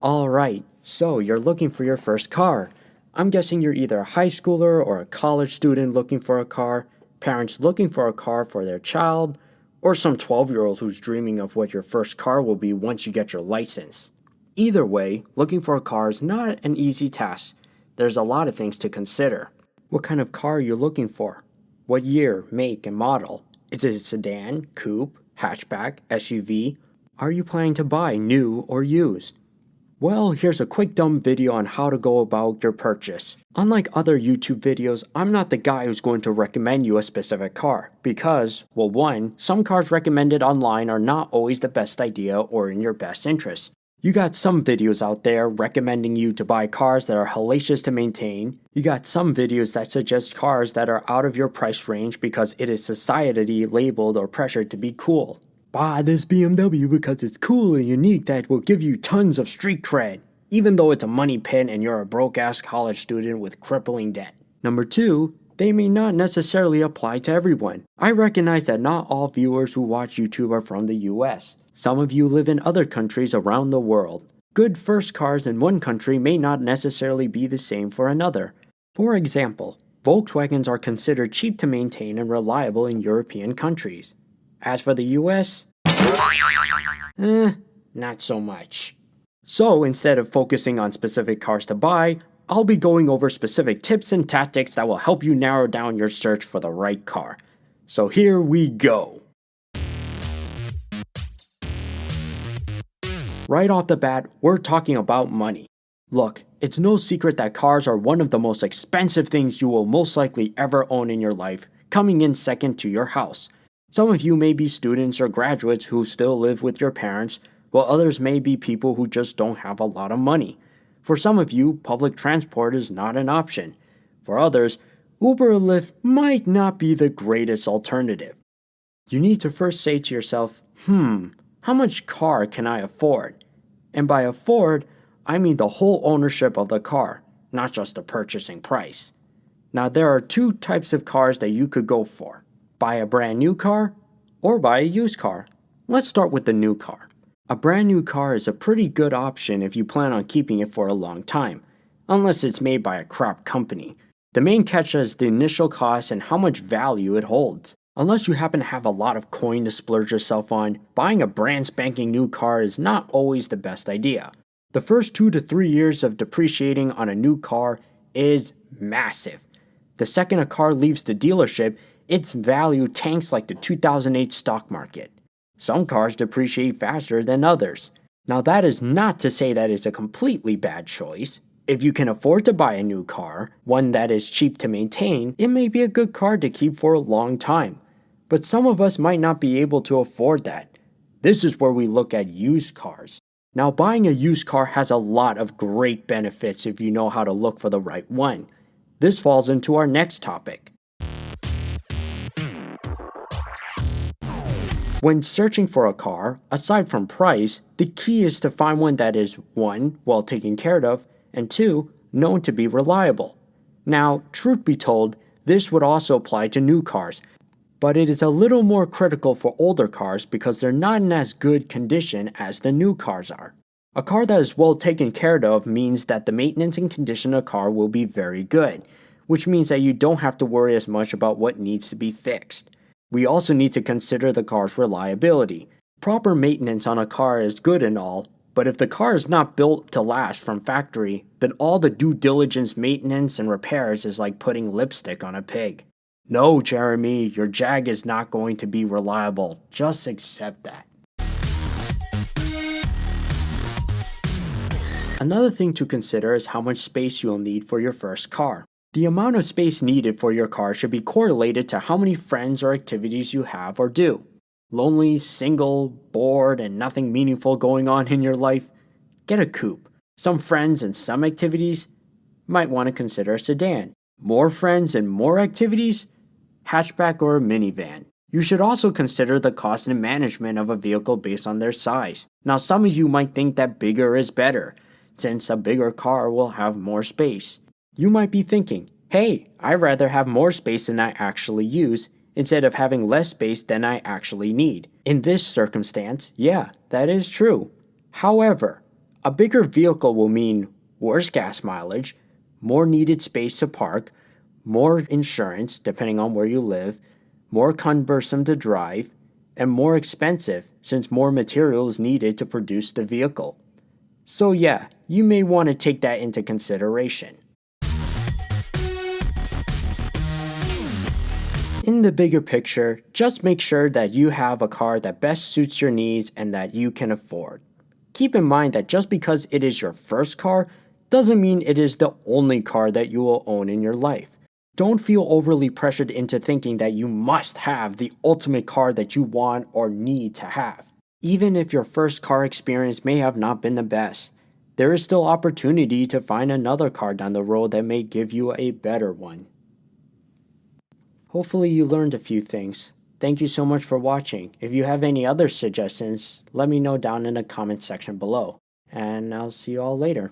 Alright, so you're looking for your first car. I'm guessing you're either a high schooler or a college student looking for a car, parents looking for a car for their child, or some 12-year-old who's dreaming of what your first car will be once you get your license. Either way, looking for a car is not an easy task. There's a lot of things to consider. What kind of car are you looking for? What year, make, and model? Is it a sedan, coupe, hatchback, SUV? Are you planning to buy new or used? Well, here's a quick dumb video on how to go about your purchase. Unlike other YouTube videos, I'm not the guy who's going to recommend you a specific car because, well, one, some cars recommended online are not always the best idea or in your best interest. You got some videos out there recommending you to buy cars that are hellacious to maintain. You got some videos that suggest cars that are out of your price range because it is societally labeled or pressured to be cool. Buy this BMW because it's cool and unique that will give you tons of street cred, even though it's a money pit and you're a broke-ass college student with crippling debt. Number two, they may not necessarily apply to everyone. I recognize that not all viewers who watch YouTube are from the US. Some of you live in other countries around the world. Good first cars in one country may not necessarily be the same for another. For example, Volkswagens are considered cheap to maintain and reliable in European countries. As for the US, not so much. So instead of focusing on specific cars to buy, I'll be going over specific tips and tactics that will help you narrow down your search for the right car. So here we go. Right off the bat, we're talking about money. Look, it's no secret that cars are one of the most expensive things you will most likely ever own in your life, coming in second to your house. Some of you may be students or graduates who still live with your parents, while others may be people who just don't have a lot of money. For some of you, public transport is not an option. For others, Uber or Lyft might not be the greatest alternative. You need to first say to yourself, how much car can I afford? And by afford, I mean the whole ownership of the car, not just the purchasing price. Now there are two types of cars that you could go for. Buy a brand new car or buy a used car. Let's start with the new car. A brand new car is a pretty good option if you plan on keeping it for a long time, unless it's made by a crap company. The main catch is the initial cost and how much value it holds. Unless you happen to have a lot of coin to splurge yourself on, buying a brand spanking new car is not always the best idea. The first 2 to 3 years of depreciating on a new car is massive. The second a car leaves the dealership, its value tanks like the 2008 stock market. Some cars depreciate faster than others. Now that is not to say that it's a completely bad choice. If you can afford to buy a new car, one that is cheap to maintain, it may be a good car to keep for a long time. But some of us might not be able to afford that. This is where we look at used cars. Now buying a used car has a lot of great benefits if you know how to look for the right one. This falls into our next topic. When searching for a car, aside from price, the key is to find one that is 1. Well taken care of, and 2. Known to be reliable. Now, truth be told, this would also apply to new cars, but it is a little more critical for older cars because they're not in as good condition as the new cars are. A car that is well taken care of means that the maintenance and condition of the car will be very good, which means that you don't have to worry as much about what needs to be fixed. We also need to consider the car's reliability. Proper maintenance on a car is good and all, but if the car is not built to last from factory, then all the due diligence maintenance and repairs is like putting lipstick on a pig. No, Jeremy, your Jag is not going to be reliable. Just accept that. Another thing to consider is how much space you'll need for your first car. The amount of space needed for your car should be correlated to how many friends or activities you have or do. Lonely, single, bored, and nothing meaningful going on in your life? Get a coupe. Some friends and some activities? Might want to consider a sedan. More friends and more activities? Hatchback or a minivan. You should also consider the cost and management of a vehicle based on their size. Now some of you might think that bigger is better, since a bigger car will have more space. You might be thinking, hey, I'd rather have more space than I actually use, instead of having less space than I actually need. In this circumstance, yeah, that is true. However, A bigger vehicle will mean worse gas mileage, more needed space to park, more insurance depending on where you live, more cumbersome to drive, and more expensive since more material is needed to produce the vehicle. So yeah, you may want to take that into consideration. In the bigger picture, just make sure that you have a car that best suits your needs and that you can afford. Keep in mind that just because it is your first car doesn't mean it is the only car that you will own in your life. Don't feel overly pressured into thinking that you must have the ultimate car that you want or need to have. Even if your first car experience may have not been the best, there is still opportunity to find another car down the road that may give you a better one. Hopefully you learned a few things. Thank you so much for watching. If you have any other suggestions, let me know down in the comment section below. And I'll see you all later.